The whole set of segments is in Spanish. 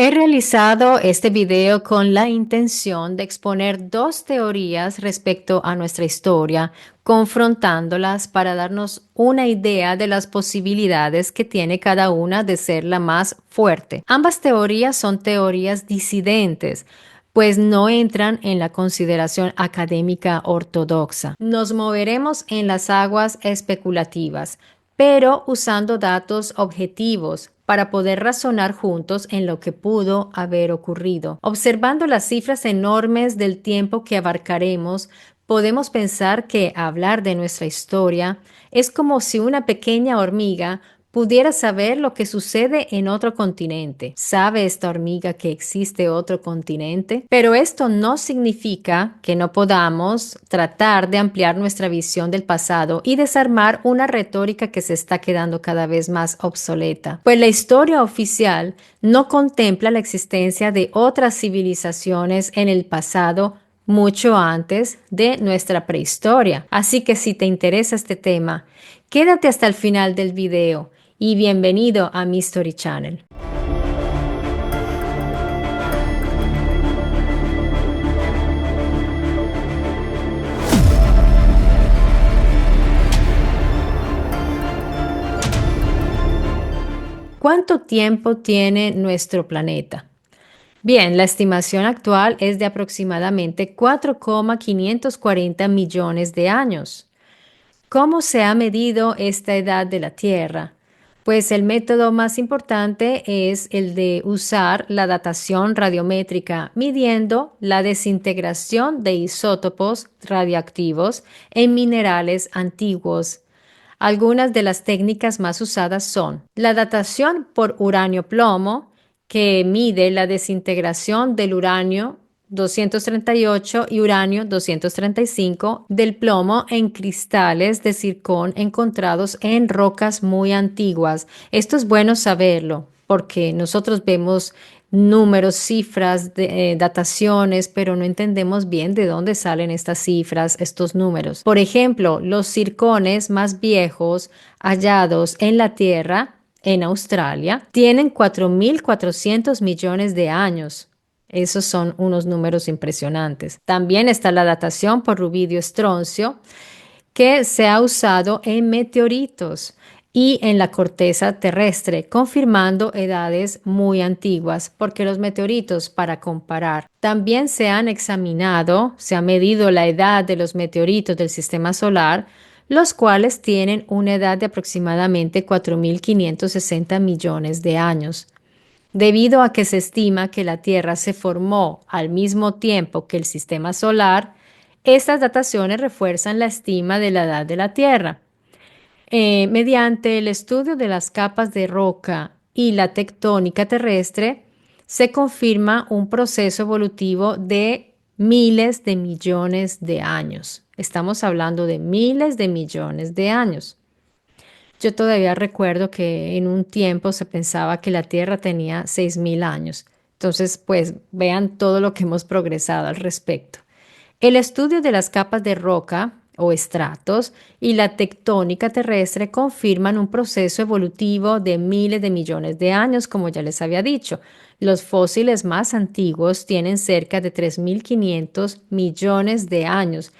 He realizado este video con la intención de exponer dos teorías respecto a nuestra historia, confrontándolas para darnos una idea de las posibilidades que tiene cada una de ser la más fuerte. Ambas teorías son teorías disidentes, pues no entran en la consideración académica ortodoxa. Nos moveremos en las aguas especulativas, pero usando datos objetivos para poder razonar juntos en lo que pudo haber ocurrido. Observando las cifras enormes del tiempo que abarcaremos, podemos pensar que hablar de nuestra historia es como si una pequeña hormiga pudiera saber lo que sucede en otro continente. ¿Sabe esta hormiga que existe otro continente? Pero esto no significa que no podamos tratar de ampliar nuestra visión del pasado y desarmar una retórica que se está quedando cada vez más obsoleta. Pues la historia oficial no contempla la existencia de otras civilizaciones en el pasado mucho antes de nuestra prehistoria. Así que si te interesa este tema, quédate hasta el final del video y bienvenido a mi Story Channel. ¿Cuánto tiempo tiene nuestro planeta? Bien, la estimación actual es de aproximadamente 4,540 millones de años. ¿Cómo se ha medido esta edad de la Tierra? Pues el método más importante es el de usar la datación radiométrica, midiendo la desintegración de isótopos radioactivos en minerales antiguos. Algunas de las técnicas más usadas son la datación por uranio-plomo, que mide la desintegración del uranio 238 y uranio 235 del plomo en cristales de circón encontrados en rocas muy antiguas. Esto es bueno saberlo porque nosotros vemos números, cifras, dataciones, pero no entendemos bien de dónde salen estas cifras, estos números. Por ejemplo, los circones más viejos hallados en la Tierra, en Australia, tienen 4.400 millones de años. Esos son unos números impresionantes. También está la datación por rubidio estroncio, que se ha usado en meteoritos y en la corteza terrestre, confirmando edades muy antiguas, porque los meteoritos, para comparar, también se han examinado, se ha medido la edad de los meteoritos del sistema solar, los cuales tienen una edad de aproximadamente 4.560 millones de años. Debido a que se estima que la Tierra se formó al mismo tiempo que el sistema solar, estas dataciones refuerzan la estima de la edad de la Tierra. Mediante el estudio de las capas de roca y la tectónica terrestre, se confirma un proceso evolutivo de miles de millones de años. Estamos hablando de miles de millones de años. Yo todavía recuerdo que en un tiempo se pensaba que la Tierra tenía 6.000 años. Entonces, pues vean todo lo que hemos progresado al respecto. El estudio de las capas de roca o estratos y la tectónica terrestre confirman un proceso evolutivo de miles de millones de años, como ya les había dicho. Los fósiles más antiguos tienen cerca de 3.500 millones de años,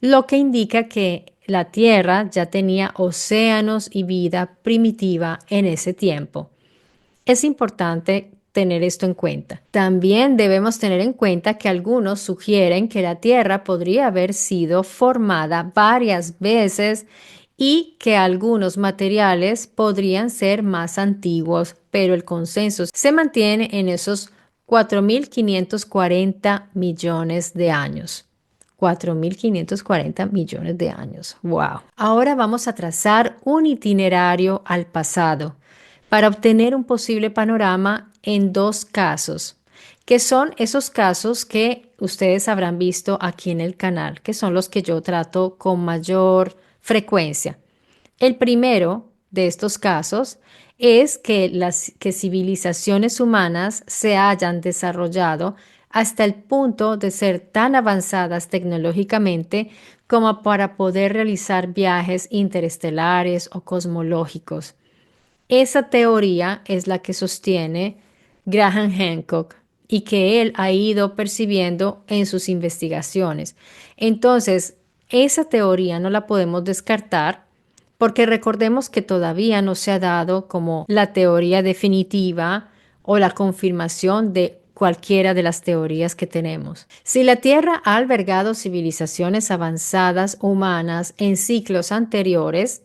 lo que indica que la Tierra ya tenía océanos y vida primitiva en ese tiempo. Es importante tener esto en cuenta. También debemos tener en cuenta que algunos sugieren que la Tierra podría haber sido formada varias veces y que algunos materiales podrían ser más antiguos, pero el consenso se mantiene en esos 4.540 millones de años. 4.540 millones de años. ¡Wow! Ahora vamos a trazar un itinerario al pasado para obtener un posible panorama en dos casos, que son esos casos que ustedes habrán visto aquí en el canal, que son los que yo trato con mayor frecuencia. El primero de estos casos es que las civilizaciones humanas se hayan desarrollado hasta el punto de ser tan avanzadas tecnológicamente como para poder realizar viajes interestelares o cosmológicos. Esa teoría es la que sostiene Graham Hancock, y que él ha ido percibiendo en sus investigaciones. Entonces, esa teoría no la podemos descartar porque recordemos que todavía no se ha dado como la teoría definitiva o la confirmación de cualquiera de las teorías que tenemos. Si la Tierra ha albergado civilizaciones avanzadas humanas en ciclos anteriores,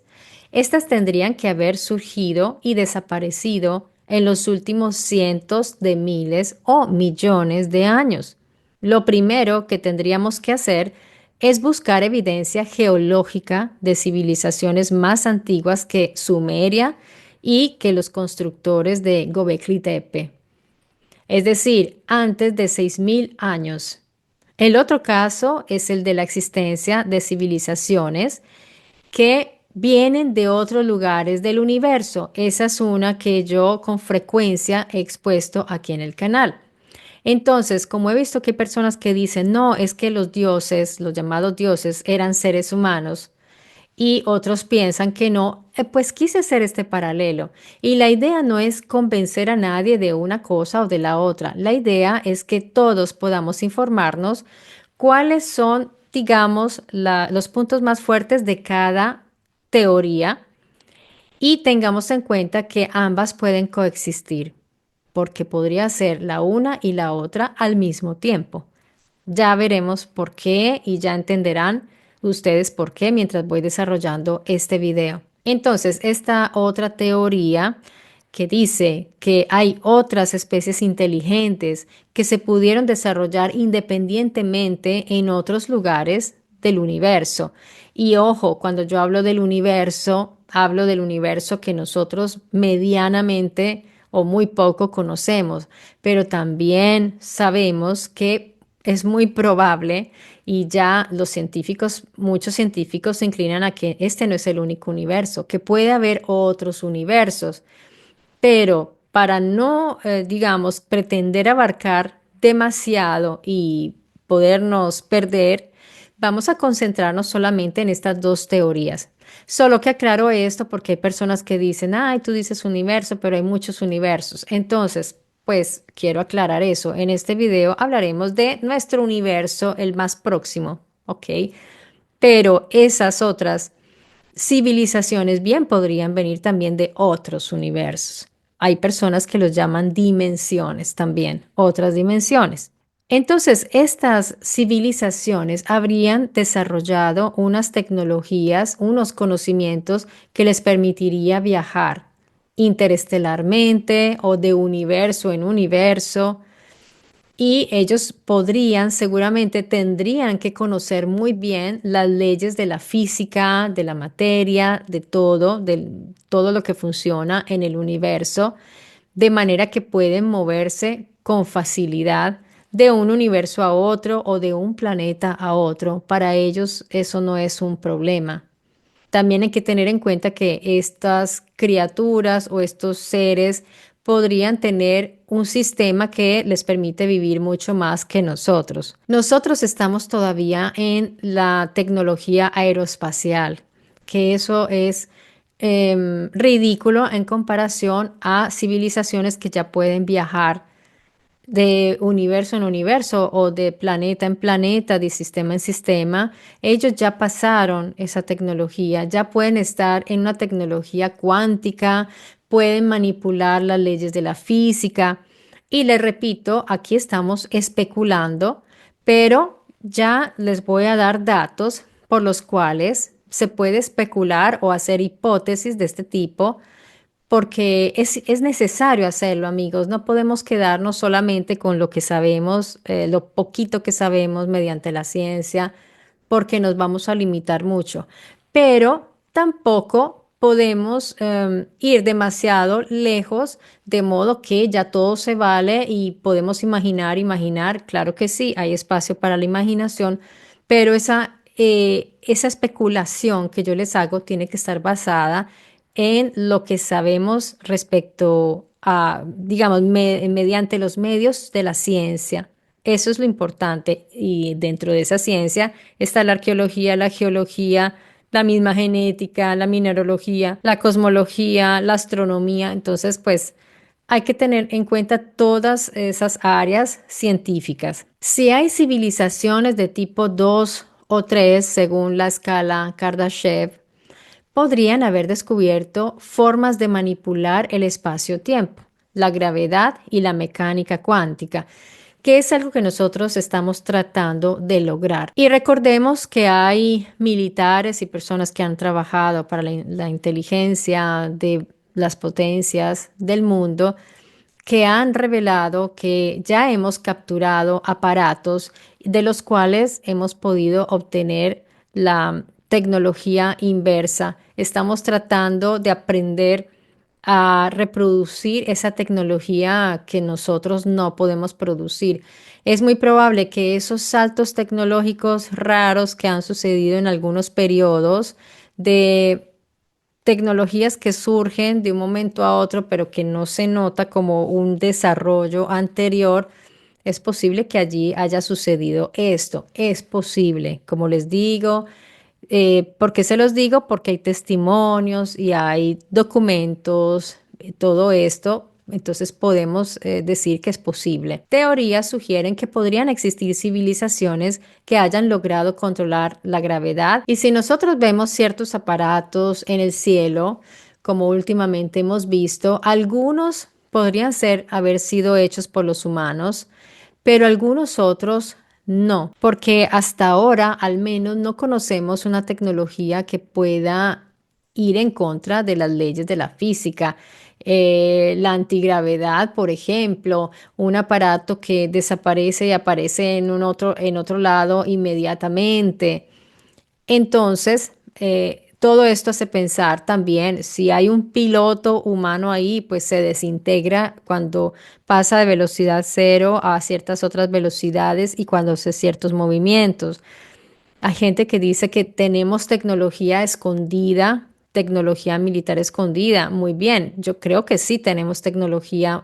estas tendrían que haber surgido y desaparecido en los últimos cientos de miles o millones de años. Lo primero que tendríamos que hacer es buscar evidencia geológica de civilizaciones más antiguas que Sumeria y que los constructores de Göbekli Tepe, es decir, antes de 6.000 años. El otro caso es el de la existencia de civilizaciones que vienen de otros lugares del universo. Esa es una que yo con frecuencia he expuesto aquí en el canal. Entonces, como he visto que hay personas que dicen, no, es que los dioses, los llamados dioses, eran seres humanos, y otros piensan que no, pues quise hacer este paralelo. Y la idea no es convencer a nadie de una cosa o de la otra. La idea es que todos podamos informarnos cuáles son, digamos, los puntos más fuertes de cada teoría y tengamos en cuenta que ambas pueden coexistir, porque podría ser la una y la otra al mismo tiempo. Ya veremos por qué y ya entenderán ustedes por qué mientras voy desarrollando este video. Entonces, esta otra teoría que dice que hay otras especies inteligentes que se pudieron desarrollar independientemente en otros lugares del universo. Y ojo, cuando yo hablo del universo que nosotros medianamente o muy poco conocemos, pero también sabemos que es muy probable y ya los científicos, muchos científicos se inclinan a que este no es el único universo, que puede haber otros universos, pero para no, digamos, pretender abarcar demasiado y podernos perder, vamos a concentrarnos solamente en estas dos teorías. Solo que aclaro esto porque hay personas que dicen, ay, tú dices universo, pero hay muchos universos. Entonces, pues quiero aclarar eso. En este video hablaremos de nuestro universo, el más próximo, ¿ok? Pero esas otras civilizaciones bien podrían venir también de otros universos. Hay personas que los llaman dimensiones también, otras dimensiones. Entonces, estas civilizaciones habrían desarrollado unas tecnologías, unos conocimientos que les permitiría viajar interestelarmente o de universo en universo, y ellos podrían, seguramente tendrían que conocer muy bien las leyes de la física, de la materia, de todo lo que funciona en el universo, de manera que pueden moverse con facilidad de un universo a otro o de un planeta a otro. Para ellos eso no es un problema. También hay que tener en cuenta que estas criaturas o estos seres podrían tener un sistema que les permite vivir mucho más que nosotros. Nosotros estamos todavía en la tecnología aeroespacial, que eso es ridículo en comparación a civilizaciones que ya pueden viajar de universo en universo o de planeta en planeta, de sistema en sistema. Ellos ya pasaron esa tecnología, ya pueden estar en una tecnología cuántica, pueden manipular las leyes de la física. Y les repito, aquí estamos especulando, pero ya les voy a dar datos por los cuales se puede especular o hacer hipótesis de este tipo porque es necesario hacerlo, amigos. No podemos quedarnos solamente con lo que sabemos, lo poquito que sabemos mediante la ciencia, porque nos vamos a limitar mucho. Pero tampoco podemos ir demasiado lejos, de modo que ya todo se vale y podemos imaginar, claro que sí, hay espacio para la imaginación, pero esa especulación que yo les hago tiene que estar basada en lo que sabemos respecto a, digamos, mediante los medios de la ciencia. Eso es lo importante. Y dentro de esa ciencia está la arqueología, la geología, la misma genética, la mineralogía, la cosmología, la astronomía. Entonces, pues Hay que tener en cuenta todas esas áreas científicas. Si hay civilizaciones de tipo 2 o 3, según la escala Kardashev, podrían haber descubierto formas de manipular el espacio-tiempo, la gravedad y la mecánica cuántica, que es algo que nosotros estamos tratando de lograr. Y recordemos que hay militares y personas que han trabajado para la inteligencia de las potencias del mundo que han revelado que ya hemos capturado aparatos de los cuales hemos podido obtener la tecnología inversa. Estamos tratando de aprender a reproducir esa tecnología que nosotros no podemos producir. Es muy probable que esos saltos tecnológicos raros que han sucedido en algunos periodos de tecnologías que surgen de un momento a otro, pero que no se nota como un desarrollo anterior, es posible que allí haya sucedido esto. Es posible, como les digo. ¿Por qué se los digo? Porque hay testimonios y hay documentos, todo esto. Entonces podemos decir que es posible. Teorías sugieren que podrían existir civilizaciones que hayan logrado controlar la gravedad. Y si nosotros vemos ciertos aparatos en el cielo, como últimamente hemos visto, algunos podrían haber sido hechos por los humanos, pero algunos otros no, porque hasta ahora al menos no conocemos una tecnología que pueda ir en contra de las leyes de la física. La antigravedad, por ejemplo, un aparato que desaparece y aparece en otro lado inmediatamente. Entonces, todo esto hace pensar también, si hay un piloto humano ahí, pues se desintegra cuando pasa de velocidad cero a ciertas otras velocidades y cuando hace ciertos movimientos. Hay gente que dice que tenemos tecnología escondida, tecnología militar escondida. Muy bien, yo creo que sí tenemos tecnología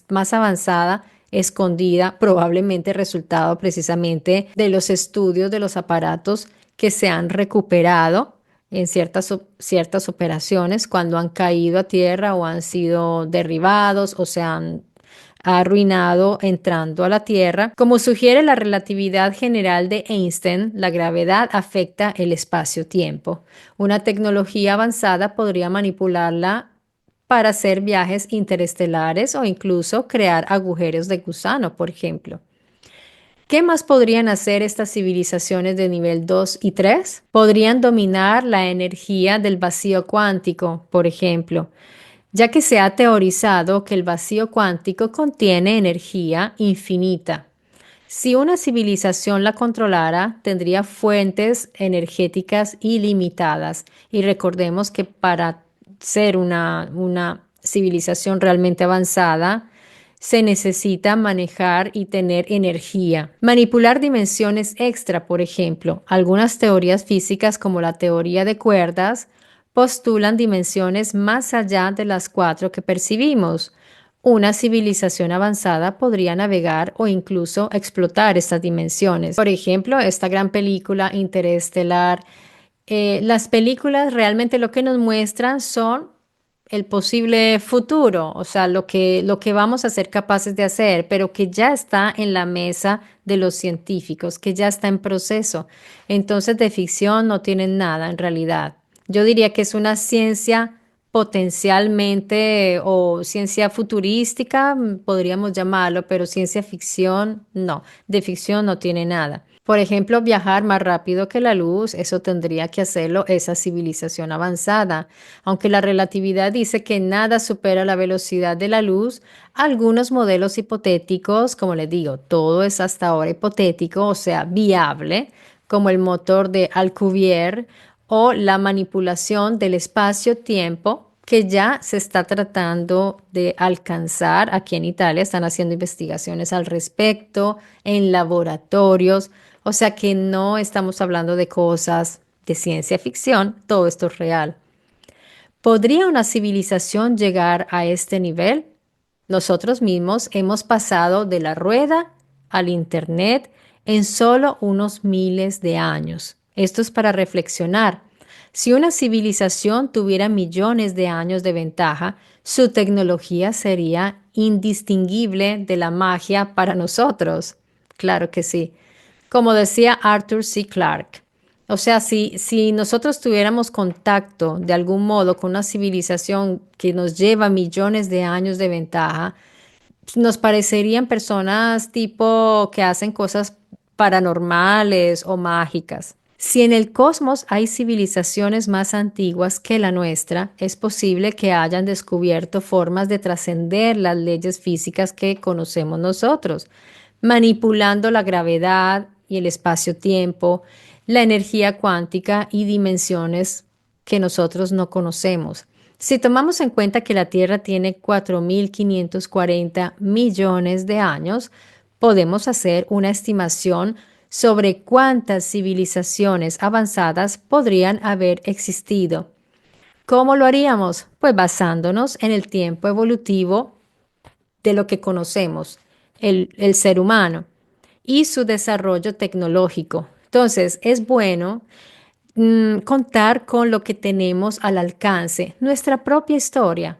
más avanzada, escondida, probablemente resultado precisamente de los estudios de los aparatos que se han recuperado en ciertas operaciones cuando han caído a tierra o han sido derribados o se han arruinado entrando a la Tierra. Como sugiere la relatividad general de Einstein, la gravedad afecta el espacio-tiempo. Una tecnología avanzada podría manipularla para hacer viajes interestelares o incluso crear agujeros de gusano, por ejemplo. ¿Qué más podrían hacer estas civilizaciones de nivel 2 y 3? Podrían dominar la energía del vacío cuántico, por ejemplo, ya que se ha teorizado que el vacío cuántico contiene energía infinita. Si una civilización la controlara, tendría fuentes energéticas ilimitadas. Y recordemos que para ser una civilización realmente avanzada, se necesita manejar y tener energía. Manipular dimensiones extra, por ejemplo. Algunas teorías físicas, como la teoría de cuerdas, postulan dimensiones más allá de las cuatro que percibimos. Una civilización avanzada podría navegar o incluso explotar estas dimensiones. Por ejemplo, esta gran película Interestelar. Las películas realmente lo que nos muestran son el posible futuro, o sea, lo que vamos a ser capaces de hacer, pero que ya está en la mesa de los científicos, que ya está en proceso. Entonces, de ficción no tienen nada en realidad. Yo diría que es una ciencia potencialmente o ciencia futurística, podríamos llamarlo, pero ciencia ficción no, de ficción no tiene nada. Por ejemplo, viajar más rápido que la luz, eso tendría que hacerlo esa civilización avanzada. Aunque la relatividad dice que nada supera la velocidad de la luz, algunos modelos hipotéticos, como les digo, todo es hasta ahora hipotético, o sea, viable, como el motor de Alcubierre o la manipulación del espacio-tiempo que ya se está tratando de alcanzar. Aquí en Italia están haciendo investigaciones al respecto en laboratorios, o sea que no estamos hablando de cosas de ciencia ficción, todo esto es real. ¿Podría una civilización llegar a este nivel? Nosotros mismos hemos pasado de la rueda al Internet en solo unos miles de años. Esto es para reflexionar. Si una civilización tuviera millones de años de ventaja, su tecnología sería indistinguible de la magia para nosotros. Claro que sí. Como decía Arthur C. Clarke. O sea, si nosotros tuviéramos contacto de algún modo con una civilización que nos lleva millones de años de ventaja, nos parecerían personas tipo que hacen cosas paranormales o mágicas. Si en el cosmos hay civilizaciones más antiguas que la nuestra, es posible que hayan descubierto formas de trascender las leyes físicas que conocemos nosotros, manipulando la gravedad y el espacio-tiempo, la energía cuántica y dimensiones que nosotros no conocemos. Si tomamos en cuenta que la Tierra tiene 4.540 millones de años, podemos hacer una estimación sobre cuántas civilizaciones avanzadas podrían haber existido. ¿Cómo lo haríamos? Pues basándonos en el tiempo evolutivo de lo que conocemos, el ser humano y su desarrollo tecnológico. Entonces, es bueno contar con lo que tenemos al alcance, nuestra propia historia.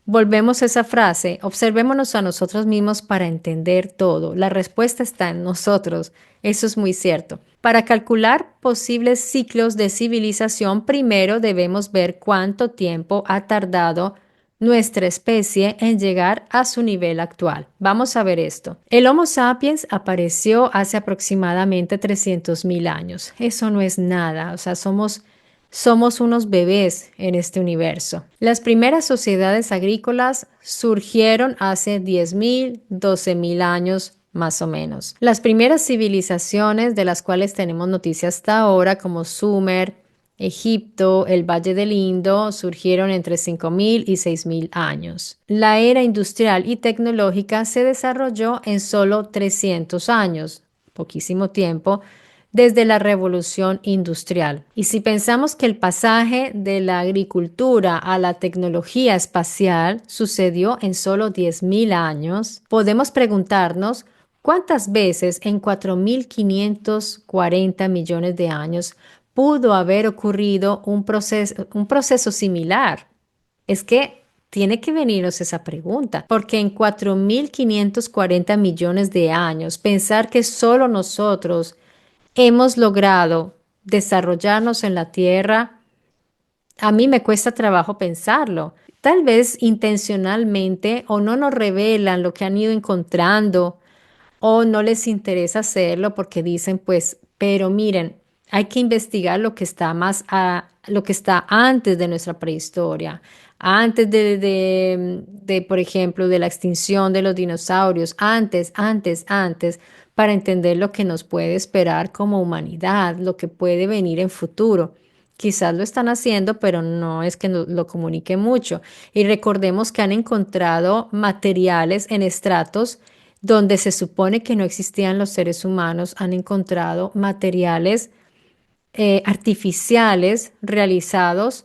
Volvemos a esa frase, observémonos a nosotros mismos para entender todo. La respuesta está en nosotros. Eso es muy cierto. Para calcular posibles ciclos de civilización, primero debemos ver cuánto tiempo ha tardado nuestra especie en llegar a su nivel actual. Vamos a ver esto. El Homo sapiens apareció hace aproximadamente 300.000 años. Eso no es nada, o sea, somos unos bebés en este universo. Las primeras sociedades agrícolas surgieron hace 10.000, 12.000 años más o menos. Las primeras civilizaciones de las cuales tenemos noticia hasta ahora, como Sumer, Egipto, el Valle del Indo, surgieron entre 5.000 y 6.000 años. La era industrial y tecnológica se desarrolló en solo 300 años, poquísimo tiempo, desde la revolución industrial. Y si pensamos que el pasaje de la agricultura a la tecnología espacial sucedió en solo 10.000 años, podemos preguntarnos cuántas veces en 4.540 millones de años pudo haber ocurrido un proceso similar. Es que tiene que venirnos esa pregunta, porque en 4.540 millones de años, pensar que solo nosotros hemos logrado desarrollarnos en la Tierra, a mí me cuesta trabajo pensarlo. Tal vez intencionalmente o no nos revelan lo que han ido encontrando o no les interesa hacerlo porque dicen, pues, pero miren, hay que investigar lo que está lo que está antes de nuestra prehistoria, antes por ejemplo, de la extinción de los dinosaurios, antes, para entender lo que nos puede esperar como humanidad, lo que puede venir en futuro. Quizás lo están haciendo, pero no es que lo comunique mucho. Y recordemos que han encontrado materiales en estratos donde se supone que no existían los seres humanos, han encontrado materiales artificiales realizados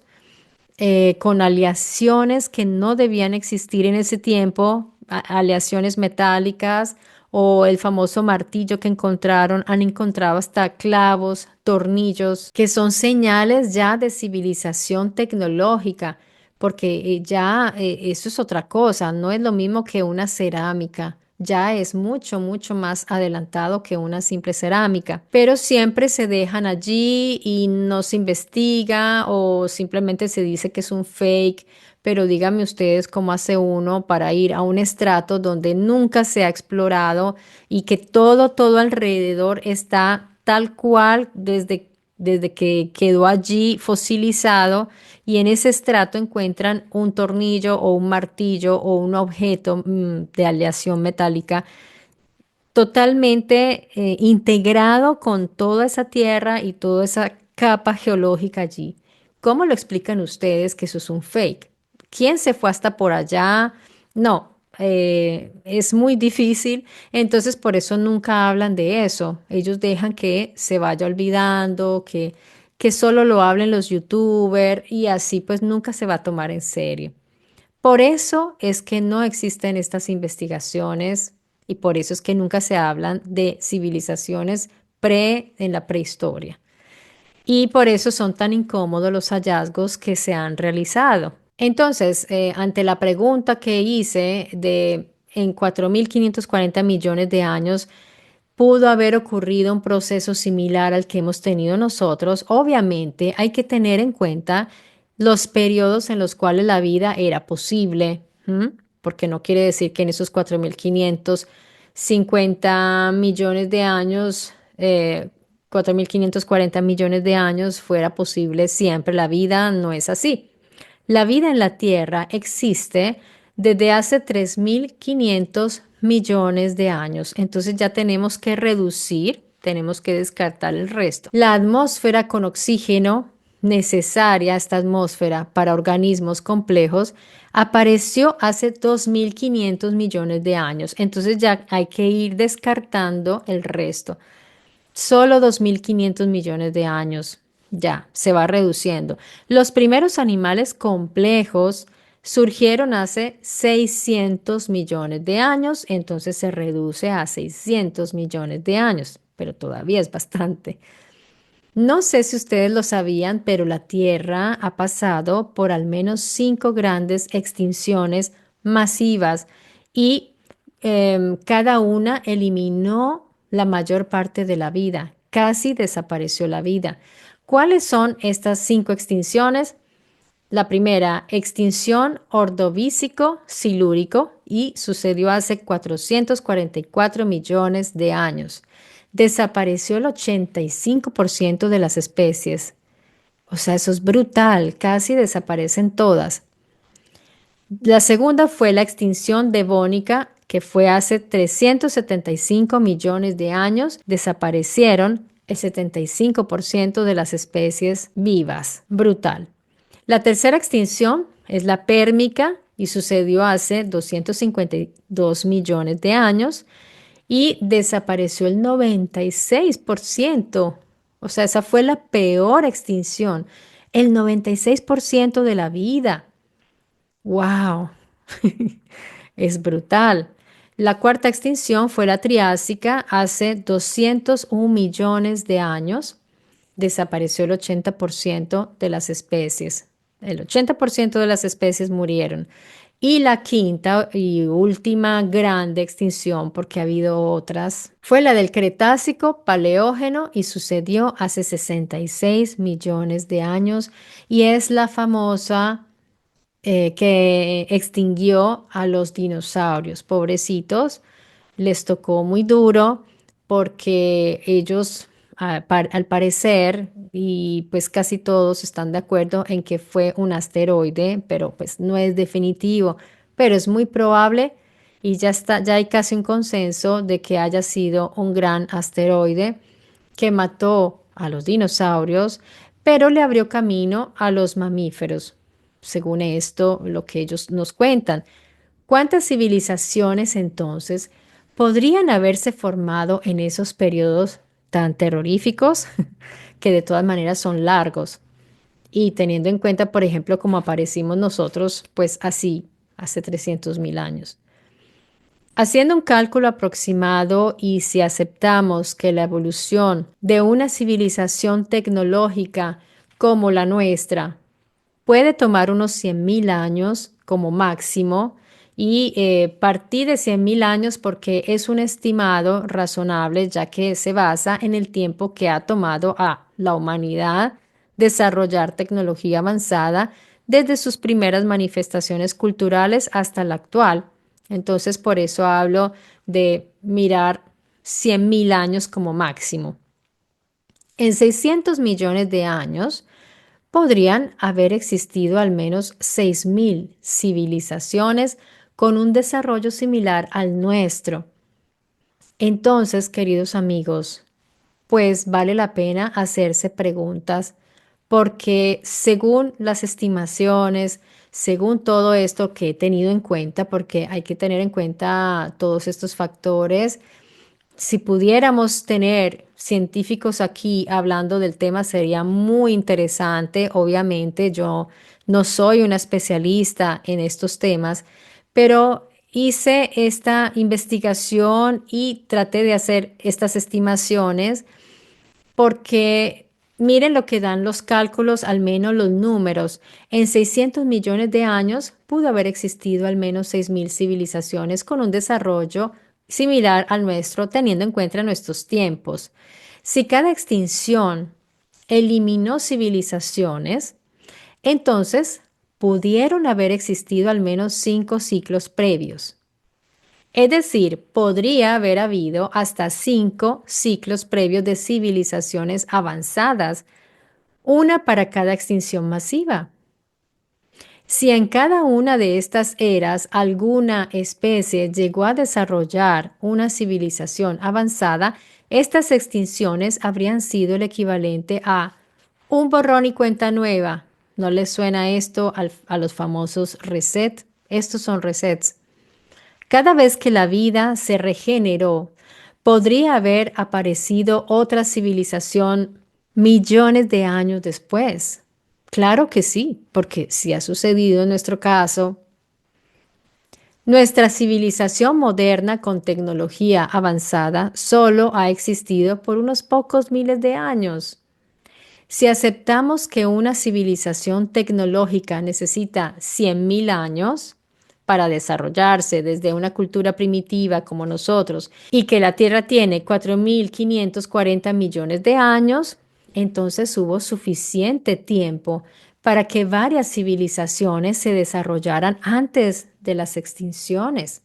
con aleaciones que no debían existir en ese tiempo, aleaciones metálicas o el famoso martillo que encontraron, han encontrado hasta clavos, tornillos, que son señales ya de civilización tecnológica, porque ya eso es otra cosa, no es lo mismo que una cerámica. Ya es mucho, mucho más adelantado que una simple cerámica, pero siempre se dejan allí y no se investiga o simplemente se dice que es un fake. Pero díganme ustedes cómo hace uno para ir a un estrato donde nunca se ha explorado y que todo alrededor está tal cual desde que quedó allí fosilizado y en ese estrato encuentran un tornillo o un martillo o un objeto de aleación metálica totalmente integrado con toda esa tierra y toda esa capa geológica allí. ¿Cómo lo explican ustedes que eso es un fake? ¿Quién se fue hasta por allá? No, es muy difícil, entonces por eso nunca hablan de eso. Ellos dejan que se vaya olvidando, que solo lo hablen los youtubers y así pues nunca se va a tomar en serio. Por eso es que no existen estas investigaciones y por eso es que nunca se hablan de civilizaciones en la prehistoria. y por eso son tan incómodos los hallazgos que se han realizado. Entonces, ante la pregunta que hice de en 4.540 millones de años, pudo haber ocurrido un proceso similar al que hemos tenido nosotros. Obviamente hay que tener en cuenta los periodos en los cuales la vida era posible, ¿m? Porque no quiere decir que en esos 4.550 millones de años, 4.540 millones de años fuera posible siempre. La vida no es así. La vida en la Tierra existe desde hace 3.500 millones de años. Entonces ya tenemos que reducir, tenemos que descartar el resto. La atmósfera con oxígeno necesaria, esta atmósfera para organismos complejos, apareció hace 2.500 millones de años. Entonces ya hay que ir descartando el resto. Solo 2.500 millones de años. Ya, se va reduciendo. Los primeros animales complejos surgieron hace 600 millones de años, entonces se reduce a 600 millones de años, pero todavía es bastante. No sé si ustedes lo sabían, pero la Tierra ha pasado por al menos 5 grandes extinciones masivas y cada una eliminó la mayor parte de la vida, casi desapareció la vida. ¿Cuáles son estas 5 extinciones? La primera, extinción ordovícico-silúrico y sucedió hace 444 millones de años. Desapareció el 85% de las especies. O sea, eso es brutal, casi desaparecen todas. La segunda fue la extinción devónica, que fue hace 375 millones de años. Desaparecieron el 75% de las especies vivas. Brutal. La tercera extinción es la pérmica y sucedió hace 252 millones de años y desapareció el 96%. O sea, esa fue la peor extinción. El 96% de la vida. ¡Wow! Es brutal. La cuarta extinción fue la Triásica hace 201 millones de años. Desapareció el 80% de las especies. El 80% de las especies murieron. Y la quinta y última grande extinción, porque ha habido otras, fue la del Cretácico Paleógeno y sucedió hace 66 millones de años y es la famosa que extinguió a los dinosaurios. Pobrecitos, les tocó muy duro porque ellos, al parecer, y pues casi todos están de acuerdo en que fue un asteroide, pero pues no es definitivo, pero es muy probable y ya está, ya hay casi un consenso de que haya sido un gran asteroide que mató a los dinosaurios, pero le abrió camino a los mamíferos, según esto, lo que ellos nos cuentan. ¿Cuántas civilizaciones entonces podrían haberse formado en esos periodos tan terroríficos, que de todas maneras son largos? Y teniendo en cuenta, por ejemplo, cómo aparecimos nosotros, pues así, hace 300.000 años. Haciendo un cálculo aproximado y si aceptamos que la evolución de una civilización tecnológica como la nuestra puede tomar unos 100.000 años como máximo y partir de 100.000 años porque es un estimado razonable ya que se basa en el tiempo que ha tomado a la humanidad desarrollar tecnología avanzada desde sus primeras manifestaciones culturales hasta la actual. Entonces, por eso hablo de mirar 100.000 años como máximo. En 600 millones de años, podrían haber existido al menos 6.000 civilizaciones con un desarrollo similar al nuestro. Entonces, queridos amigos, pues vale la pena hacerse preguntas porque según las estimaciones, según todo esto que he tenido en cuenta, porque hay que tener en cuenta todos estos factores, si pudiéramos tener científicos aquí hablando del tema sería muy interesante. Obviamente yo no soy una especialista en estos temas, pero hice esta investigación y traté de hacer estas estimaciones porque Miren lo que dan los cálculos, al menos los números. En 600 millones de años pudo haber existido al menos 6.000 civilizaciones con un desarrollo similar al nuestro, teniendo en cuenta nuestros tiempos. Si cada extinción eliminó civilizaciones, entonces pudieron haber existido al menos 5 ciclos previos. Es decir, podría haber habido hasta 5 ciclos previos de civilizaciones avanzadas, una para cada extinción masiva. Si en cada una de estas eras alguna especie llegó a desarrollar una civilización avanzada, estas extinciones habrían sido el equivalente a un borrón y cuenta nueva. ¿No les suena esto a los famosos reset? Estos son resets. Cada vez que la vida se regeneró, podría haber aparecido otra civilización millones de años después. Claro que sí, porque si ha sucedido en nuestro caso, nuestra civilización moderna con tecnología avanzada solo ha existido por unos pocos miles de años. Si aceptamos que una civilización tecnológica necesita 100.000 años para desarrollarse desde una cultura primitiva como nosotros y que la Tierra tiene 4.540 millones de años, entonces hubo suficiente tiempo para que varias civilizaciones se desarrollaran antes de las extinciones.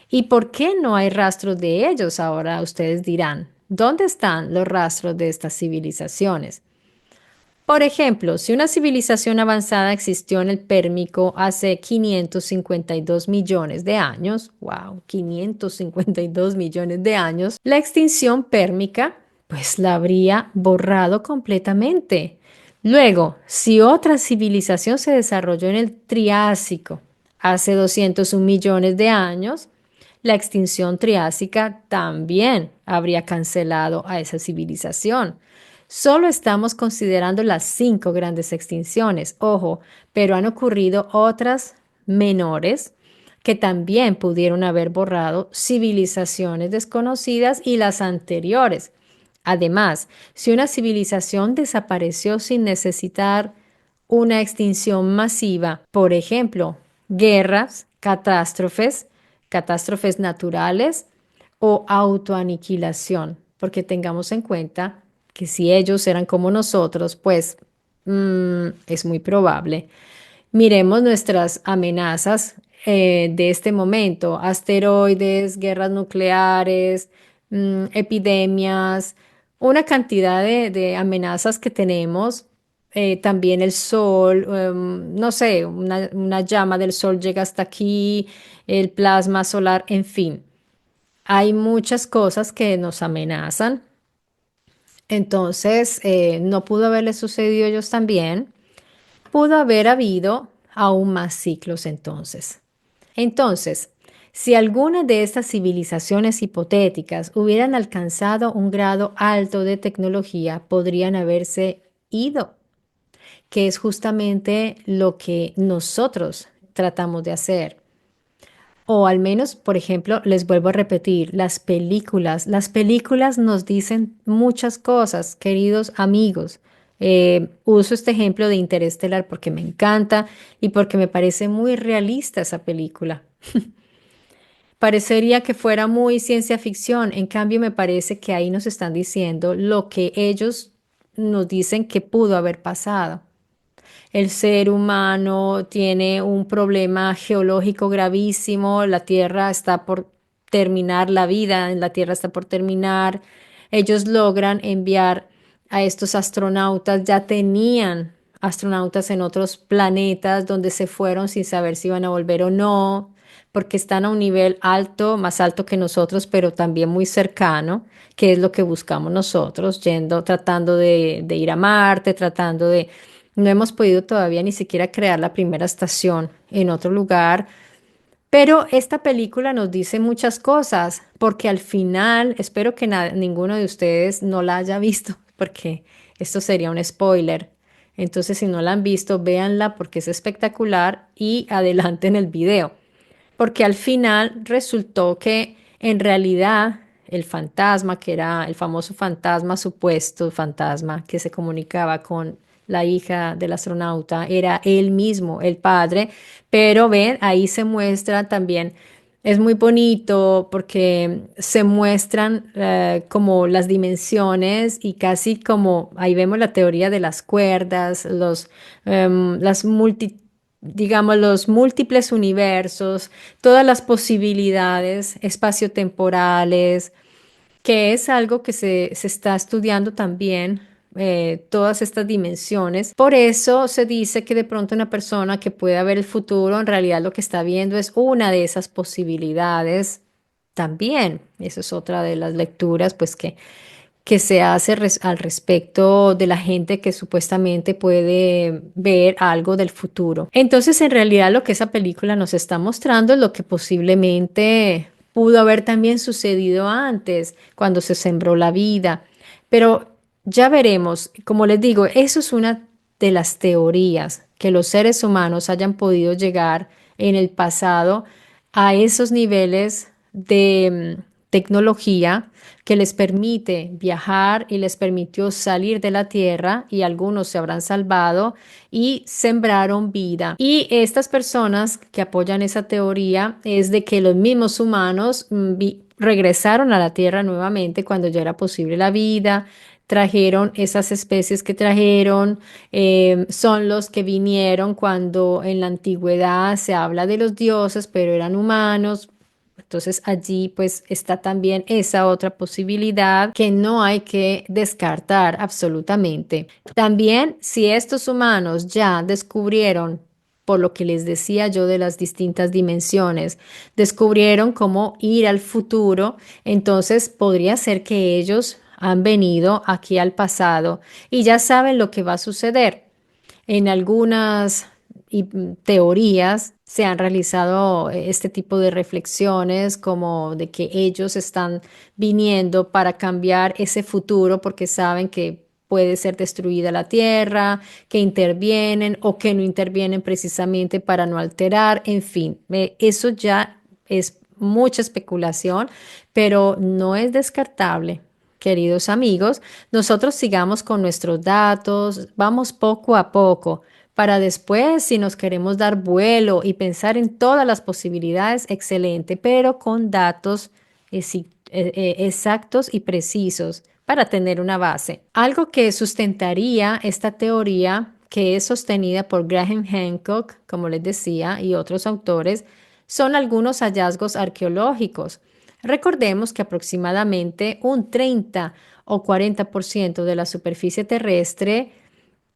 ¿Y por qué no hay rastros de ellos ahora? Ustedes dirán, ¿dónde están los rastros de estas civilizaciones? Por ejemplo, si una civilización avanzada existió en el Pérmico hace 552 millones de años, wow, 552 millones de años, la extinción pérmica pues la habría borrado completamente. Luego, si otra civilización se desarrolló en el Triásico hace 201 millones de años, la extinción triásica también habría cancelado a esa civilización. Solo estamos considerando las 5 grandes extinciones, ojo, pero han ocurrido otras menores que también pudieron haber borrado civilizaciones desconocidas y las anteriores. Además, si una civilización desapareció sin necesitar una extinción masiva, por ejemplo, guerras, catástrofes naturales o autoaniquilación, porque tengamos en cuenta que si ellos eran como nosotros, pues es muy probable. Miremos nuestras amenazas de este momento: asteroides, guerras nucleares, epidemias, una cantidad de amenazas que tenemos. También el sol, no sé, una llama del sol llega hasta aquí, el plasma solar, en fin. Hay muchas cosas que nos amenazan. Entonces, no pudo haberle sucedido a ellos también. Pudo haber habido aún más ciclos entonces. Entonces, si alguna de estas civilizaciones hipotéticas hubieran alcanzado un grado alto de tecnología, podrían haberse ido, que es justamente lo que nosotros tratamos de hacer. O al menos, por ejemplo, les vuelvo a repetir, las películas nos dicen muchas cosas, queridos amigos. Uso este ejemplo de Interestelar porque me encanta y porque me parece muy realista esa película. Parecería que fuera muy ciencia ficción, en cambio me parece que ahí nos están diciendo lo que ellos nos dicen que pudo haber pasado. El ser humano tiene un problema geológico gravísimo, la Tierra está por terminar, la vida en la Tierra está por terminar. Ellos logran enviar a estos astronautas, ya tenían astronautas en otros planetas donde se fueron sin saber si iban a volver o no, porque están a un nivel alto, más alto que nosotros, pero también muy cercano, que es lo que buscamos nosotros, yendo, tratando de ir a Marte, tratando de... No hemos podido todavía ni siquiera crear la primera estación en otro lugar, pero esta película nos dice muchas cosas, porque al final, espero que ninguno de ustedes no la haya visto, porque esto sería un spoiler. Entonces, si no la han visto, véanla porque es espectacular y adelanten el video, porque al final resultó que en realidad el fantasma, que era el famoso fantasma, supuesto fantasma que se comunicaba con la hija del astronauta, era él mismo, el padre, pero ven, ahí se muestra también, es muy bonito porque se muestran como las dimensiones y casi como, ahí vemos la teoría de las cuerdas, las digamos, los múltiples universos, todas las posibilidades espaciotemporales, que es algo que se está estudiando también, todas estas dimensiones. Por eso se dice que de pronto una persona que pueda ver el futuro, en realidad lo que está viendo es una de esas posibilidades también. Eso es otra de las lecturas, pues que se hace al respecto de la gente que supuestamente puede ver algo del futuro. Entonces, en realidad lo que esa película nos está mostrando es lo que posiblemente pudo haber también sucedido antes, cuando se sembró la vida. Pero ya veremos, como les digo, eso es una de las teorías, que los seres humanos hayan podido llegar en el pasado a esos niveles de tecnología que les permite viajar y les permitió salir de la tierra y algunos se habrán salvado y sembraron vida. Y estas personas que apoyan esa teoría es de que los mismos humanos regresaron a la tierra nuevamente cuando ya era posible la vida. Trajeron esas especies que trajeron, son los que vinieron cuando en la antigüedad se habla de los dioses, pero eran humanos. Entonces allí pues está también esa otra posibilidad que no hay que descartar absolutamente. También si estos humanos ya descubrieron, por lo que les decía yo de las distintas dimensiones, descubrieron cómo ir al futuro, entonces podría ser que ellos han venido aquí al pasado y ya saben lo que va a suceder. En algunas teorías se han realizado este tipo de reflexiones como de que ellos están viniendo para cambiar ese futuro porque saben que puede ser destruida la tierra, que intervienen o que no intervienen precisamente para no alterar, en fin, eso ya es mucha especulación, pero no es descartable. Queridos amigos, nosotros sigamos con nuestros datos, vamos poco a poco, para después, si nos queremos dar vuelo y pensar en todas las posibilidades, excelente, pero con datos exactos y precisos para tener una base. Algo que sustentaría esta teoría, que es sostenida por Graham Hancock, como les decía, y otros autores, son algunos hallazgos arqueológicos. Recordemos que aproximadamente un 30 o 40% de la superficie terrestre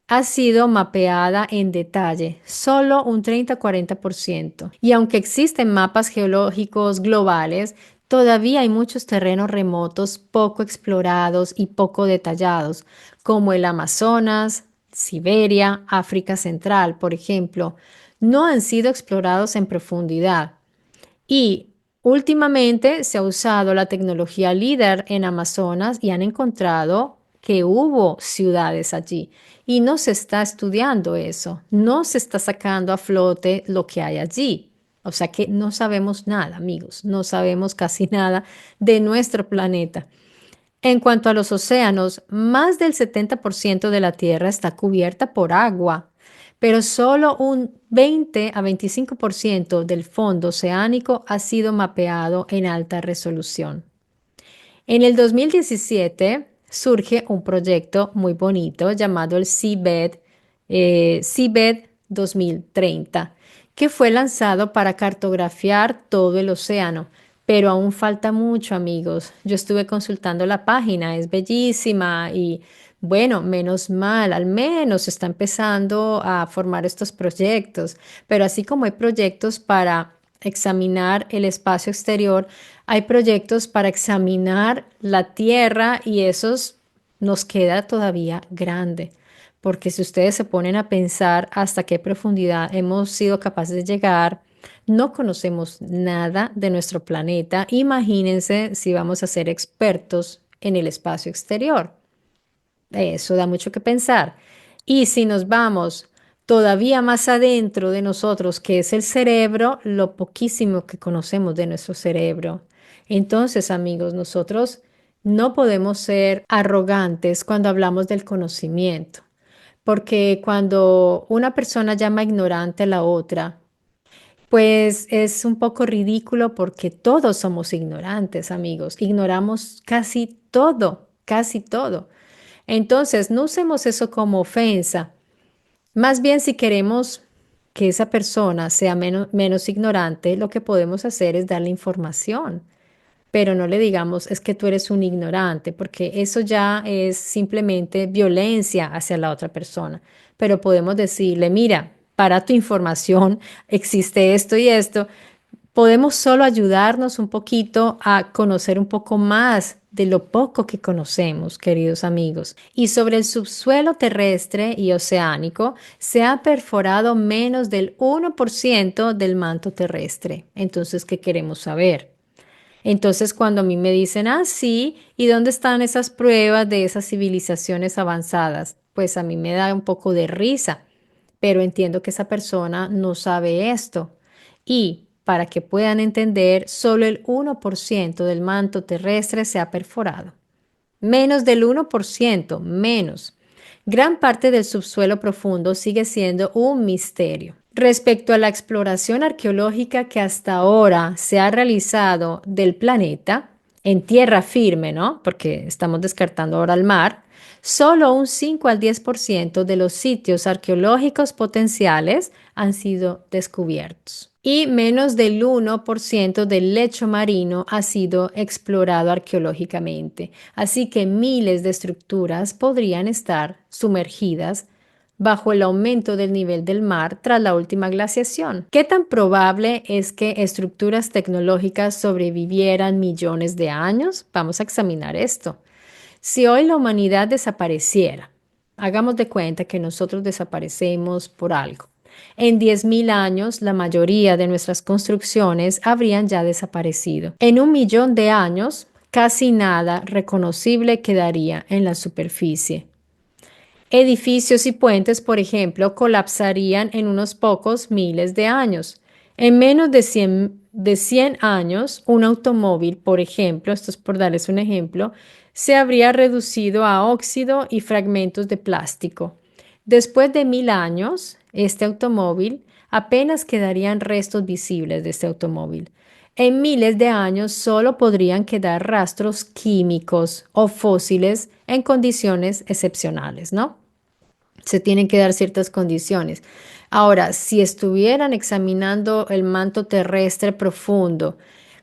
ha sido mapeada en detalle, solo un 30-40%. Y aunque existen mapas geológicos globales, todavía hay muchos terrenos remotos poco explorados y poco detallados, como el Amazonas, Siberia, África Central, por ejemplo, no han sido explorados en profundidad. Y últimamente se ha usado la tecnología líder en Amazonas y han encontrado que hubo ciudades allí. Y no se está estudiando eso, no se está sacando a flote lo que hay allí. O sea que no sabemos nada, amigos, no sabemos casi nada de nuestro planeta. En cuanto a los océanos, más del 70% de la Tierra está cubierta por agua, pero solo un 20 a 25% del fondo oceánico ha sido mapeado en alta resolución. En el 2017 surge un proyecto muy bonito llamado el Seabed 2030, que fue lanzado para cartografiar todo el océano. Pero aún falta mucho, amigos. Yo estuve consultando la página, es bellísima y bueno, menos mal, al menos se está empezando a formar estos proyectos. Pero así como hay proyectos para examinar el espacio exterior, hay proyectos para examinar la Tierra y esos nos queda todavía grande, porque si ustedes se ponen a pensar hasta qué profundidad hemos sido capaces de llegar, no conocemos nada de nuestro planeta. Imagínense si vamos a ser expertos en el espacio exterior. Eso da mucho que pensar. Y si nos vamos todavía más adentro de nosotros, que es el cerebro, lo poquísimo que conocemos de nuestro cerebro. Entonces, amigos, nosotros no podemos ser arrogantes cuando hablamos del conocimiento, porque cuando una persona llama ignorante a la otra, pues es un poco ridículo porque todos somos ignorantes, amigos. Ignoramos casi todo, casi todo. Entonces, no usemos eso como ofensa. Más bien, si queremos que esa persona sea menos ignorante, lo que podemos hacer es darle información, pero no le digamos es que tú eres un ignorante, porque eso ya es simplemente violencia hacia la otra persona. Pero podemos decirle, mira, para tu información existe esto y esto. Podemos solo ayudarnos un poquito a conocer un poco más de lo poco que conocemos, queridos amigos. Y sobre el subsuelo terrestre y oceánico, se ha perforado menos del 1% del manto terrestre. Entonces, ¿qué queremos saber? Entonces, cuando a mí me dicen, ah, sí, ¿y dónde están esas pruebas de esas civilizaciones avanzadas? Pues a mí me da un poco de risa, pero entiendo que esa persona no sabe esto. Y para que puedan entender, solo el 1% del manto terrestre se ha perforado. Menos del 1%, menos. Gran parte del subsuelo profundo sigue siendo un misterio. Respecto a la exploración arqueológica que hasta ahora se ha realizado del planeta, en tierra firme, ¿no? Porque estamos descartando ahora el mar, solo un 5 al 10% de los sitios arqueológicos potenciales han sido descubiertos y menos del 1% del lecho marino ha sido explorado arqueológicamente. Así que miles de estructuras podrían estar sumergidas bajo el aumento del nivel del mar tras la última glaciación. ¿Qué tan probable es que estructuras tecnológicas sobrevivieran millones de años? Vamos a examinar esto. Si hoy la humanidad desapareciera, hagamos de cuenta que nosotros desaparecemos por algo. En 10.000 años, la mayoría de nuestras construcciones habrían ya desaparecido. En 1 millón de años, casi nada reconocible quedaría en la superficie. Edificios y puentes, por ejemplo, colapsarían en unos pocos miles de años. En menos de 100 años, un automóvil, por ejemplo, esto es por darles un ejemplo, se habría reducido a óxido y fragmentos de plástico. Después de 1.000 años, este automóvil apenas quedarían restos visibles de este automóvil. En miles de años solo podrían quedar rastros químicos o fósiles en condiciones excepcionales, ¿no? Se tienen que dar ciertas condiciones. Ahora, si estuvieran examinando el manto terrestre profundo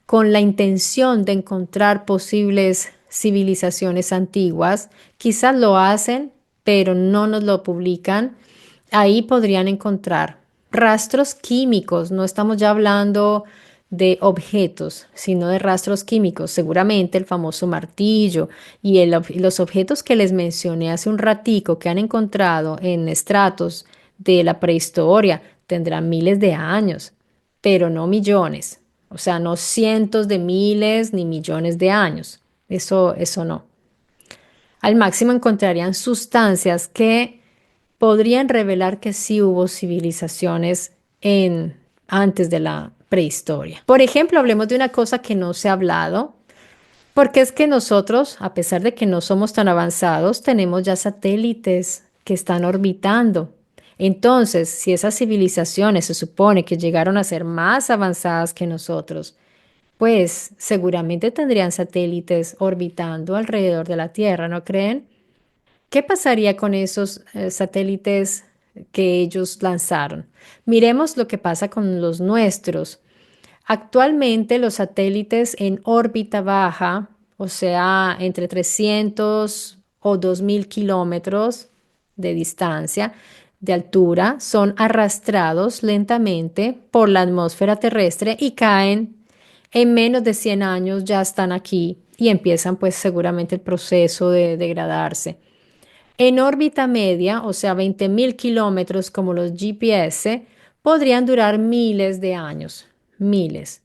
con la intención de encontrar posibles civilizaciones antiguas, quizás lo hacen, pero no nos lo publican. Ahí podrían encontrar rastros químicos. No estamos ya hablando de objetos, sino de rastros químicos. Seguramente el famoso martillo y los objetos que les mencioné hace un ratico que han encontrado en estratos de la prehistoria tendrán miles de años, pero no millones. O sea, no cientos de miles ni millones de años. Eso no. Al máximo encontrarían sustancias que podrían revelar que sí hubo civilizaciones antes de la prehistoria. Por ejemplo, hablemos de una cosa que no se ha hablado, porque es que nosotros, a pesar de que no somos tan avanzados, tenemos ya satélites que están orbitando. Entonces, si esas civilizaciones se supone que llegaron a ser más avanzadas que nosotros, pues seguramente tendrían satélites orbitando alrededor de la Tierra, ¿no creen? ¿Qué pasaría con esos satélites que ellos lanzaron? Miremos lo que pasa con los nuestros. Actualmente los satélites en órbita baja, o sea, entre 300 o 2.000 kilómetros de distancia, de altura, son arrastrados lentamente por la atmósfera terrestre y caen en menos de 100 años, ya están aquí y empiezan pues seguramente el proceso de degradarse. En órbita media, o sea, 20.000 kilómetros como los GPS, podrían durar miles de años, miles,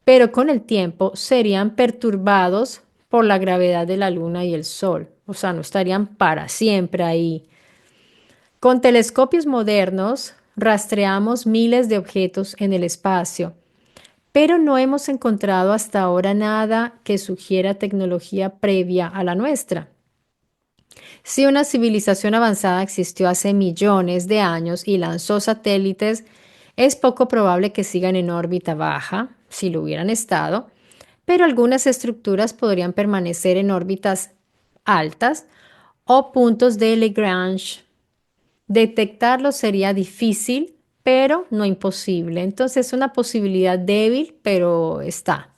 pero con el tiempo serían perturbados por la gravedad de la Luna y el Sol, o sea, no estarían para siempre ahí. Con telescopios modernos rastreamos miles de objetos en el espacio, pero no hemos encontrado hasta ahora nada que sugiera tecnología previa a la nuestra. Si una civilización avanzada existió hace millones de años y lanzó satélites, es poco probable que sigan en órbita baja, si lo hubieran estado, pero algunas estructuras podrían permanecer en órbitas altas o puntos de Lagrange. Detectarlo sería difícil, pero no imposible. Entonces es una posibilidad débil, pero está.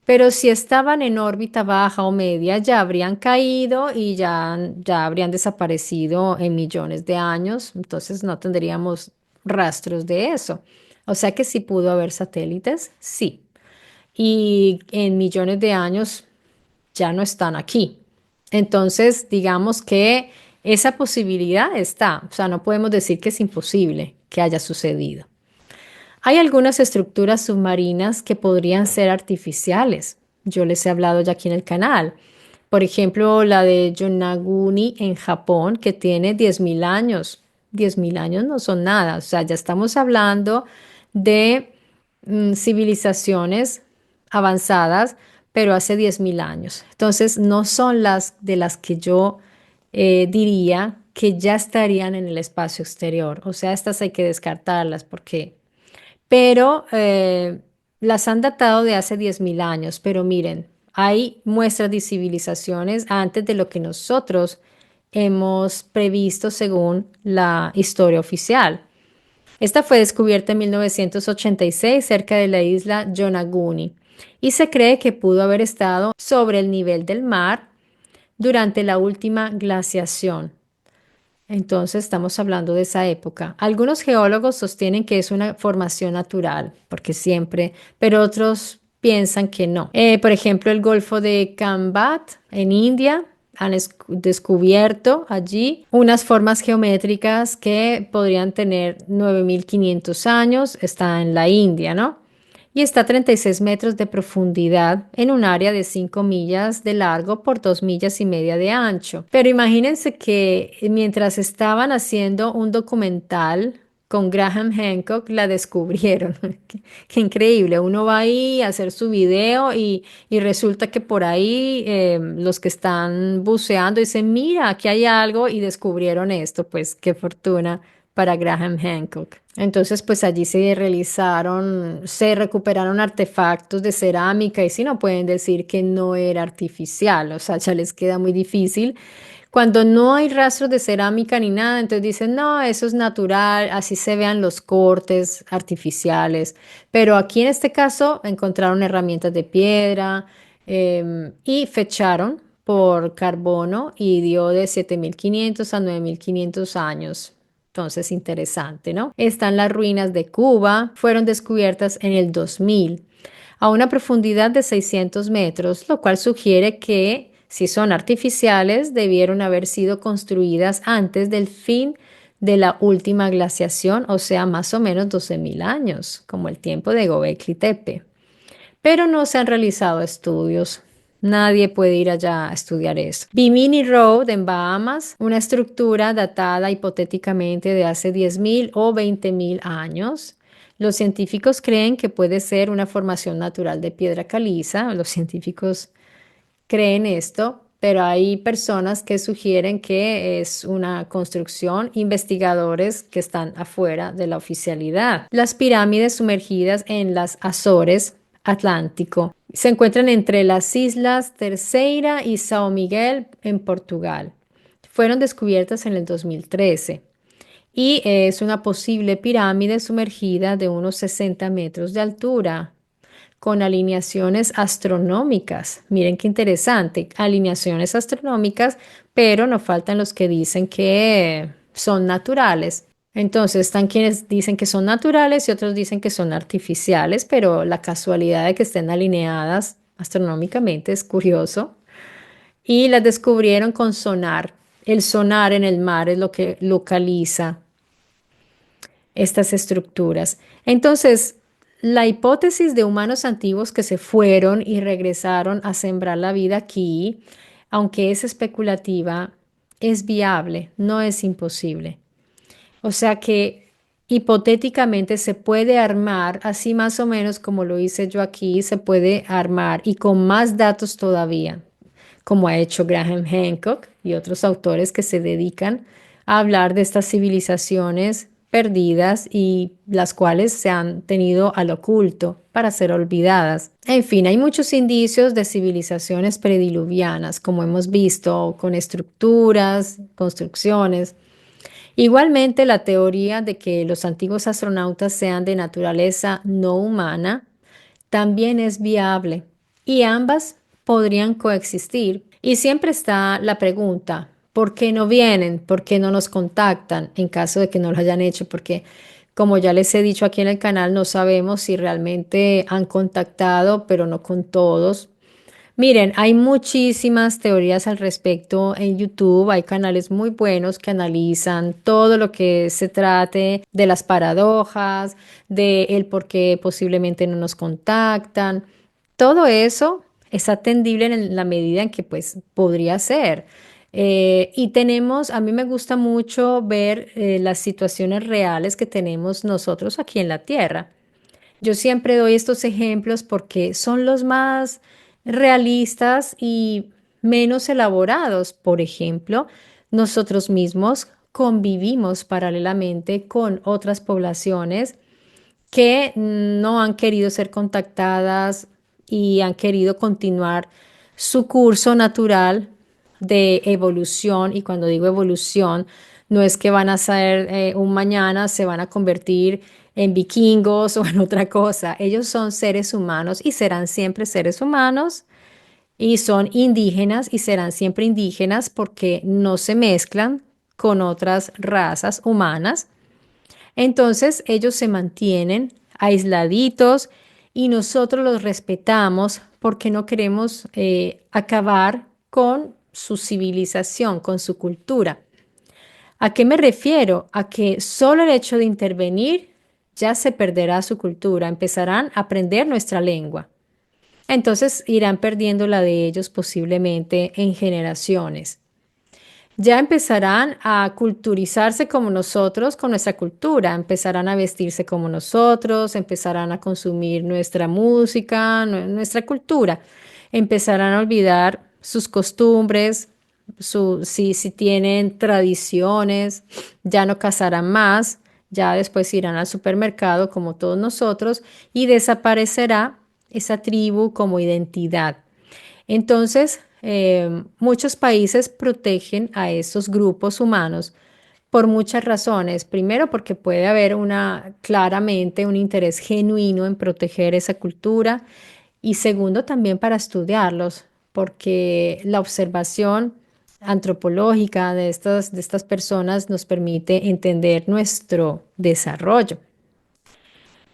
Pero si estaban en órbita baja o media, ya habrían caído y ya habrían desaparecido en millones de años. Entonces no tendríamos rastros de eso. O sea que sí pudo haber satélites, sí. Y en millones de años ya no están aquí. Entonces, digamos que esa posibilidad está. O sea, no podemos decir que es imposible que haya sucedido. Hay algunas estructuras submarinas que podrían ser artificiales. Yo les he hablado ya aquí en el canal. Por ejemplo, la de Yonaguni en Japón, que tiene 10.000 años. 10.000 años no son nada. O sea, ya estamos hablando de civilizaciones avanzadas, pero hace 10.000 años. Entonces, no son las de las que yo diría que ya estarían en el espacio exterior. O sea, estas hay que descartarlas porque pero las han datado de hace 10.000 años. Pero miren, hay muestras de civilizaciones antes de lo que nosotros hemos previsto según la historia oficial. Esta fue descubierta en 1986 cerca de la isla Yonaguni y se cree que pudo haber estado sobre el nivel del mar durante la última glaciación. Entonces estamos hablando de esa época. Algunos geólogos sostienen que es una formación natural, porque siempre, pero otros piensan que no. Por ejemplo, el Golfo de Cambat en India han descubierto allí unas formas geométricas que podrían tener 9.500 años. Está en la India, ¿no? Y está a 36 metros de profundidad en un área de 5 millas de largo por 2 millas y media de ancho. Pero imagínense que mientras estaban haciendo un documental con Graham Hancock, la descubrieron. Qué increíble. Uno va ahí a hacer su video y resulta que por ahí los que están buceando dicen, mira, aquí hay algo y descubrieron esto. Pues qué fortuna para Graham Hancock. Entonces, pues allí se recuperaron artefactos de cerámica y si no pueden decir que no era artificial, o sea, ya les queda muy difícil. Cuando no hay rastros de cerámica ni nada, entonces dicen, no, eso es natural, así se vean los cortes artificiales. Pero aquí en este caso encontraron herramientas de piedra y fecharon por carbono y dio de 7.500 a 9.500 años. Entonces, interesante, ¿no? Están las ruinas de Cuba, fueron descubiertas en el 2000 a una profundidad de 600 metros, lo cual sugiere que, si son artificiales, debieron haber sido construidas antes del fin de la última glaciación, o sea, más o menos 12.000 años, como el tiempo de Gobekli Tepe. Pero no se han realizado estudios. Nadie puede ir allá a estudiar eso. Bimini Road en Bahamas, una estructura datada hipotéticamente de hace 10.000 o 20.000 años. Los científicos creen que puede ser una formación natural de piedra caliza. Los científicos creen esto, pero hay personas que sugieren que es una construcción, investigadores que están afuera de la oficialidad. Las pirámides sumergidas en las Azores Atlántico se encuentran entre las islas Terceira y São Miguel en Portugal. Fueron descubiertas en el 2013 y es una posible pirámide sumergida de unos 60 metros de altura con alineaciones astronómicas. Miren qué interesante, alineaciones astronómicas, pero no faltan los que dicen que son naturales. Entonces, están quienes dicen que son naturales y otros dicen que son artificiales, pero la casualidad de que estén alineadas astronómicamente es curioso. Y las descubrieron con sonar. El sonar en el mar es lo que localiza estas estructuras. Entonces, la hipótesis de humanos antiguos que se fueron y regresaron a sembrar la vida aquí, aunque es especulativa, es viable, no es imposible. O sea que Hipotéticamente se puede armar, así más o menos como lo hice yo aquí, se puede armar y con más datos todavía, como ha hecho Graham Hancock y otros autores que se dedican a hablar de estas civilizaciones perdidas y las cuales se han tenido al oculto para ser olvidadas. En fin, hay muchos indicios de civilizaciones prediluvianas, como hemos visto, con estructuras, construcciones. Igualmente, la teoría de que los antiguos astronautas sean de naturaleza no humana también es viable y ambas podrían coexistir. Y siempre está la pregunta, ¿por qué no vienen? ¿Por qué no nos contactan en caso de que no lo hayan hecho? Porque, como ya les he dicho aquí en el canal, no sabemos si realmente han contactado, pero no con todos. Miren, hay muchísimas teorías al respecto en YouTube, hay canales muy buenos que analizan todo lo que se trate de las paradojas, de el por qué posiblemente no nos contactan. Todo eso es atendible en la medida en que pues podría ser. Y tenemos, a mí me gusta mucho ver las situaciones reales que tenemos nosotros aquí en la Tierra. Yo siempre doy estos ejemplos porque son los más realistas y menos elaborados. Por ejemplo, nosotros mismos convivimos paralelamente con otras poblaciones que no han querido ser contactadas y han querido continuar su curso natural de evolución. Y cuando digo evolución, no es que van a ser un mañana, se van a convertir en vikingos o en otra cosa. Ellos son seres humanos y serán siempre seres humanos y son indígenas y serán siempre indígenas porque no se mezclan con otras razas humanas. Entonces ellos se mantienen aisladitos y nosotros los respetamos porque no queremos acabar con su civilización, con su cultura. ¿A qué me refiero? A que solo el hecho de intervenir ya se perderá su cultura, empezarán a aprender nuestra lengua. Entonces irán perdiendo la de ellos posiblemente en generaciones. Ya empezarán a culturizarse como nosotros, con nuestra cultura, empezarán a vestirse como nosotros, empezarán a consumir nuestra música, nuestra cultura, empezarán a olvidar sus costumbres, si tienen tradiciones, ya no cazarán más, ya después irán al supermercado como todos nosotros y desaparecerá esa tribu como identidad. Entonces, muchos países protegen a estos grupos humanos por muchas razones. Primero, porque puede haber claramente un interés genuino en proteger esa cultura. Y segundo, también para estudiarlos, porque la observación antropológica de estas personas nos permite entender nuestro desarrollo.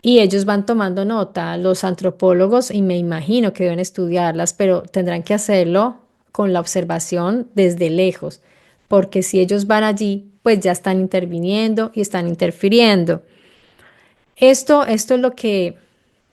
Y ellos van tomando nota, los antropólogos, y me imagino que deben estudiarlas, pero tendrán que hacerlo con la observación desde lejos, porque si ellos van allí, pues ya están interviniendo y están interfiriendo. Esto es lo que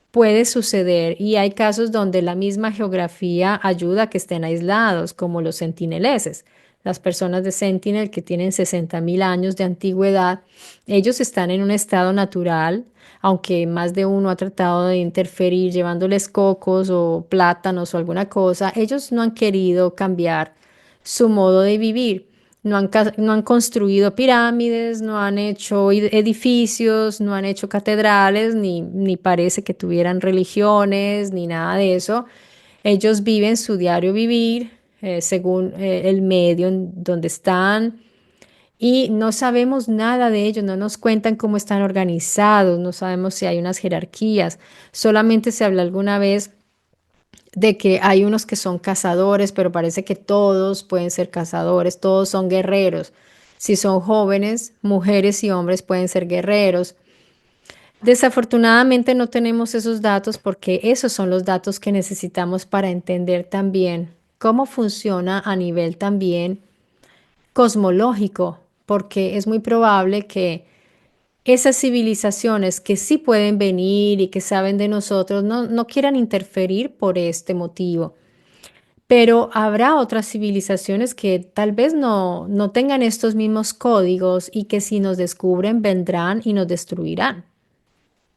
puede suceder y hay casos donde la misma geografía ayuda a que estén aislados, como los sentineleses. Las personas de Sentinel que tienen 60.000 años de antigüedad, ellos están en un estado natural, aunque más de uno ha tratado de interferir llevándoles cocos o plátanos o alguna cosa, ellos no han querido cambiar su modo de vivir. No han construido pirámides, no han hecho edificios, no han hecho catedrales, ni parece que tuvieran religiones, ni nada de eso. Ellos viven su diario vivir según el medio en donde están y no sabemos nada de ellos, no nos cuentan cómo están organizados, no sabemos si hay unas jerarquías. Solamente se habla alguna vez de que hay unos que son cazadores, pero parece que todos pueden ser cazadores, todos son guerreros. Si son jóvenes, mujeres y hombres pueden ser guerreros. Desafortunadamente no tenemos esos datos porque esos son los datos que necesitamos para entender también cómo funciona a nivel también cosmológico, porque es muy probable que esas civilizaciones que sí pueden venir y que saben de nosotros no quieran interferir por este motivo. Pero habrá otras civilizaciones que tal vez no tengan estos mismos códigos y que si nos descubren vendrán y nos destruirán.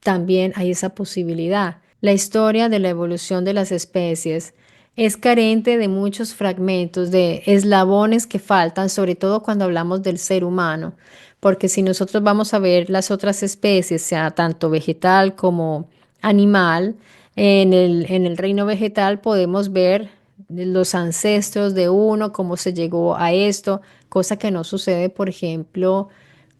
También hay esa posibilidad. La historia de la evolución de las especies es carente de muchos fragmentos, de eslabones que faltan, sobre todo cuando hablamos del ser humano, porque si nosotros vamos a ver las otras especies, sea tanto vegetal como animal, en el reino vegetal podemos ver los ancestros de uno, cómo se llegó a esto, cosa que no sucede, por ejemplo,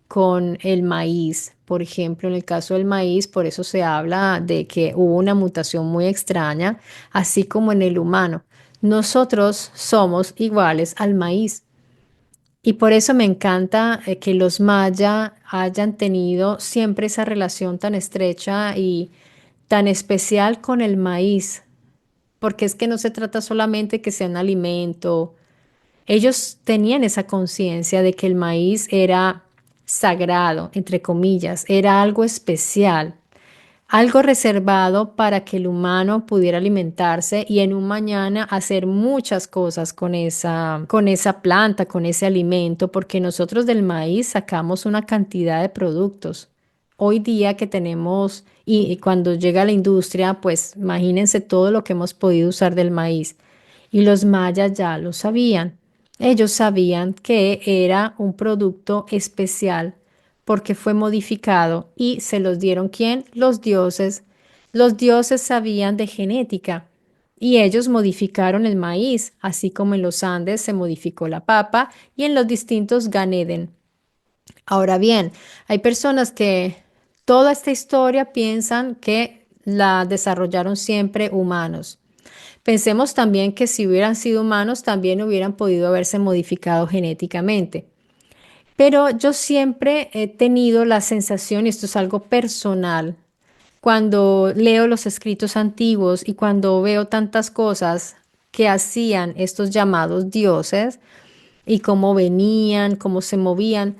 con el maíz. Por ejemplo, en el caso del maíz, por eso se habla de que hubo una mutación muy extraña, así como en el humano. Nosotros somos iguales al maíz y por eso me encanta que los maya hayan tenido siempre esa relación tan estrecha y tan especial con el maíz, porque es que no se trata solamente que sea un alimento. Ellos tenían esa conciencia de que el maíz era sagrado, entre comillas, era algo especial, algo reservado para que el humano pudiera alimentarse y en un mañana hacer muchas cosas con esa planta, con ese alimento, porque nosotros del maíz sacamos una cantidad de productos. Hoy día que tenemos, y cuando llega la industria, pues imagínense todo lo que hemos podido usar del maíz. Y los mayas ya lo sabían. Ellos sabían que era un producto especial porque fue modificado y se los dieron ¿quién? Los dioses. Los dioses sabían de genética y ellos modificaron el maíz, así como en los Andes se modificó la papa y en los distintos Ganeden. Ahora bien, hay personas que toda esta historia piensan que la desarrollaron siempre humanos. Pensemos también que si hubieran sido humanos, también hubieran podido haberse modificado genéticamente. Pero yo siempre he tenido la sensación, y esto es algo personal, cuando leo los escritos antiguos y cuando veo tantas cosas que hacían estos llamados dioses y cómo venían, cómo se movían,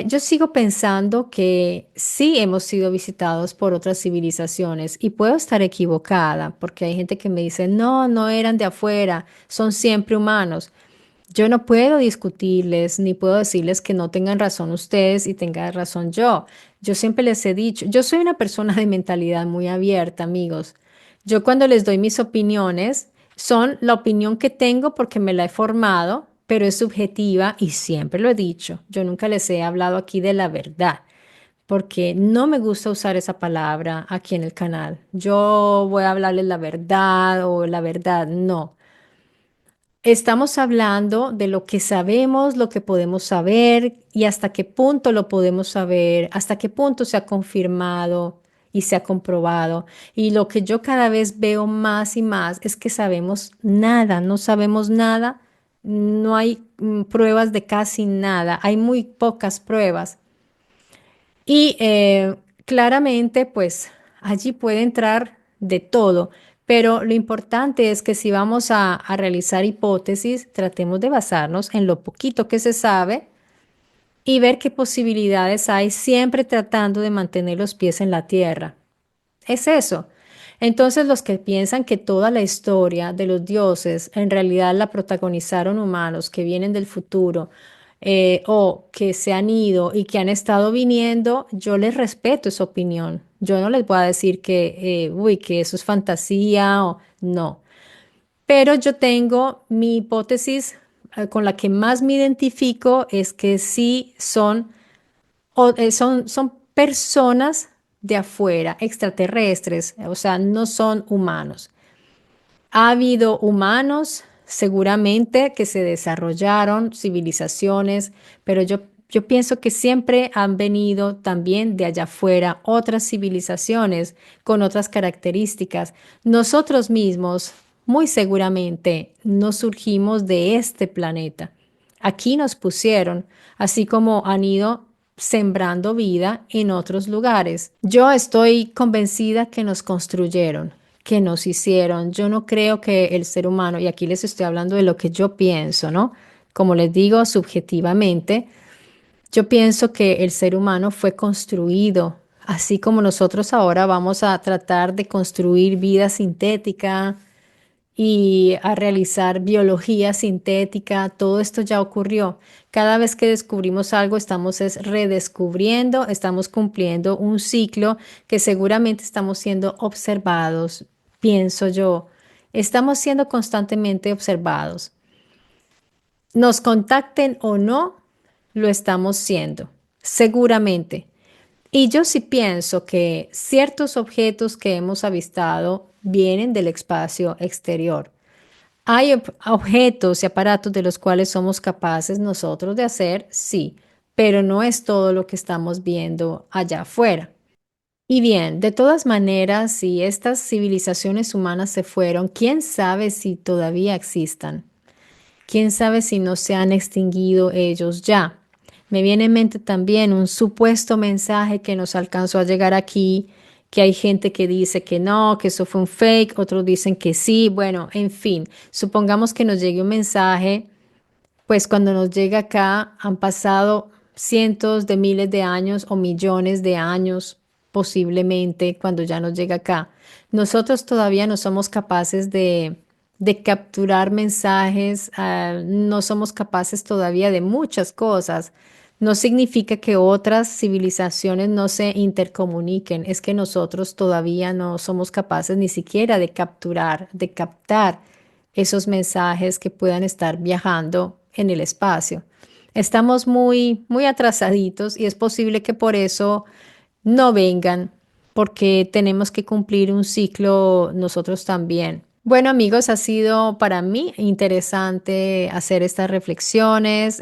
yo sigo pensando que sí hemos sido visitados por otras civilizaciones y puedo estar equivocada porque hay gente que me dice, no, no eran de afuera, son siempre humanos. Yo no puedo discutirles ni puedo decirles que no tengan razón ustedes y tenga razón yo. Yo siempre les he dicho, yo soy una persona de mentalidad muy abierta, amigos. Yo cuando les doy mis opiniones, son la opinión que tengo porque me la he formado, pero es subjetiva y siempre lo he dicho. Yo nunca les he hablado aquí de la verdad porque no me gusta usar esa palabra aquí en el canal. Yo voy a hablarles la verdad o la verdad, no. Estamos hablando de lo que sabemos, lo que podemos saber y hasta qué punto lo podemos saber, hasta qué punto se ha confirmado y se ha comprobado. Y lo que yo cada vez veo más y más es que sabemos nada, no sabemos nada, no hay pruebas de casi nada, hay muy pocas pruebas. Y claramente, pues allí puede entrar de todo, pero lo importante es que si vamos a realizar hipótesis, tratemos de basarnos en lo poquito que se sabe y ver qué posibilidades hay, siempre tratando de mantener los pies en la tierra. Es eso. Entonces los que piensan que toda la historia de los dioses en realidad la protagonizaron humanos que vienen del futuro o que se han ido y que han estado viniendo, yo les respeto esa opinión. Yo no les voy a decir que, uy, que eso es fantasía o no. Pero yo tengo mi hipótesis con la que más me identifico es que sí son personas de afuera, extraterrestres, o sea, no son humanos. Ha habido humanos, seguramente, que se desarrollaron, civilizaciones, pero yo pienso que siempre han venido también de allá afuera otras civilizaciones con otras características. Nosotros mismos, muy seguramente, no surgimos de este planeta. Aquí nos pusieron, así como han ido sembrando vida en otros lugares. Yo estoy convencida que nos construyeron, que nos hicieron. Yo no creo que el ser humano, y aquí les estoy hablando de lo que yo pienso, ¿no? Como les digo, subjetivamente, yo pienso que el ser humano fue construido, así como nosotros ahora vamos a tratar de construir vida sintética y a realizar biología sintética. Todo esto ya ocurrió. Cada vez que descubrimos algo, estamos es redescubriendo, estamos cumpliendo un ciclo que seguramente estamos siendo observados, pienso yo. Estamos siendo constantemente observados. Nos contacten o no, lo estamos siendo, seguramente. Y yo sí pienso que ciertos objetos que hemos avistado vienen del espacio exterior. Hay objetos y aparatos de los cuales somos capaces nosotros de hacer, sí, pero no es todo lo que estamos viendo allá afuera. Y bien, de todas maneras, si estas civilizaciones humanas se fueron, ¿quién sabe si todavía existan? ¿Quién sabe si no se han extinguido ellos ya? Me viene en mente también un supuesto mensaje que nos alcanzó a llegar aquí, que hay gente que dice que no, que eso fue un fake, otros dicen que sí, bueno, en fin, supongamos que nos llegue un mensaje, pues cuando nos llega acá han pasado cientos de miles de años o millones de años posiblemente cuando ya nos llega acá. Nosotros todavía no somos capaces de capturar mensajes, no somos capaces todavía de muchas cosas. No significa que otras civilizaciones no se intercomuniquen, es que nosotros todavía no somos capaces ni siquiera de capturar, de captar esos mensajes que puedan estar viajando en el espacio. Estamos muy atrasaditos y es posible que por eso no vengan, porque tenemos que cumplir un ciclo nosotros también. Bueno, amigos, ha sido para mí interesante hacer estas reflexiones.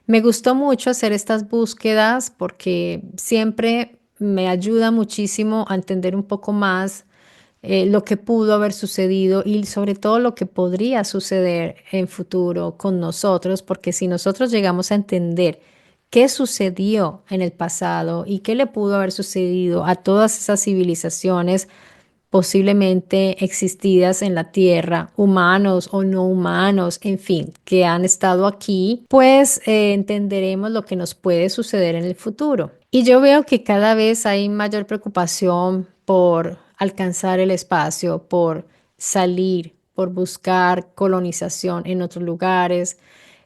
Me gustó mucho hacer estas búsquedas porque siempre me ayuda muchísimo a entender un poco más lo que pudo haber sucedido y sobre todo lo que podría suceder en futuro con nosotros, porque si nosotros llegamos a entender qué sucedió en el pasado y qué le pudo haber sucedido a todas esas civilizaciones posiblemente existidas en la Tierra, humanos o no humanos, en fin, que han estado aquí, pues entenderemos lo que nos puede suceder en el futuro. Y yo veo que cada vez hay mayor preocupación por alcanzar el espacio, por salir, por buscar colonización en otros lugares.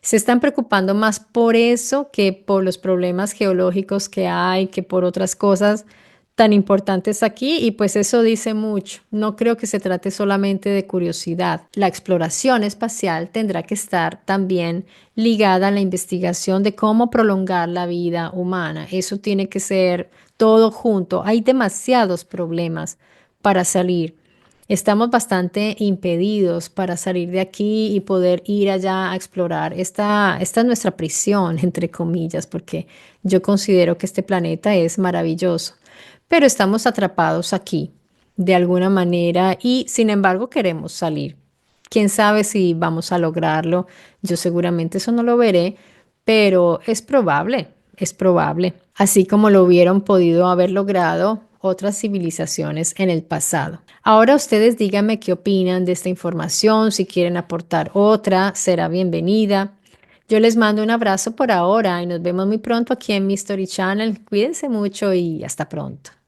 Se están preocupando más por eso que por los problemas geológicos que hay, que por otras cosas tan importantes aquí y pues eso dice mucho. No creo que se trate solamente de curiosidad. La exploración espacial tendrá que estar también ligada a la investigación de cómo prolongar la vida humana. Eso tiene que ser todo junto. Hay demasiados problemas para salir. Estamos bastante impedidos para salir de aquí y poder ir allá a explorar. Esta es nuestra prisión, entre comillas, porque yo considero que este planeta es maravilloso, pero estamos atrapados aquí de alguna manera y sin embargo queremos salir. Quién sabe si vamos a lograrlo. Yo seguramente eso no lo veré, pero es probable, es probable. Así como lo hubieran podido haber logrado otras civilizaciones en el pasado. Ahora ustedes díganme qué opinan de esta información, si quieren aportar otra, será bienvenida. Yo les mando un abrazo por ahora y nos vemos muy pronto aquí en mi Story Channel. Cuídense mucho y hasta pronto.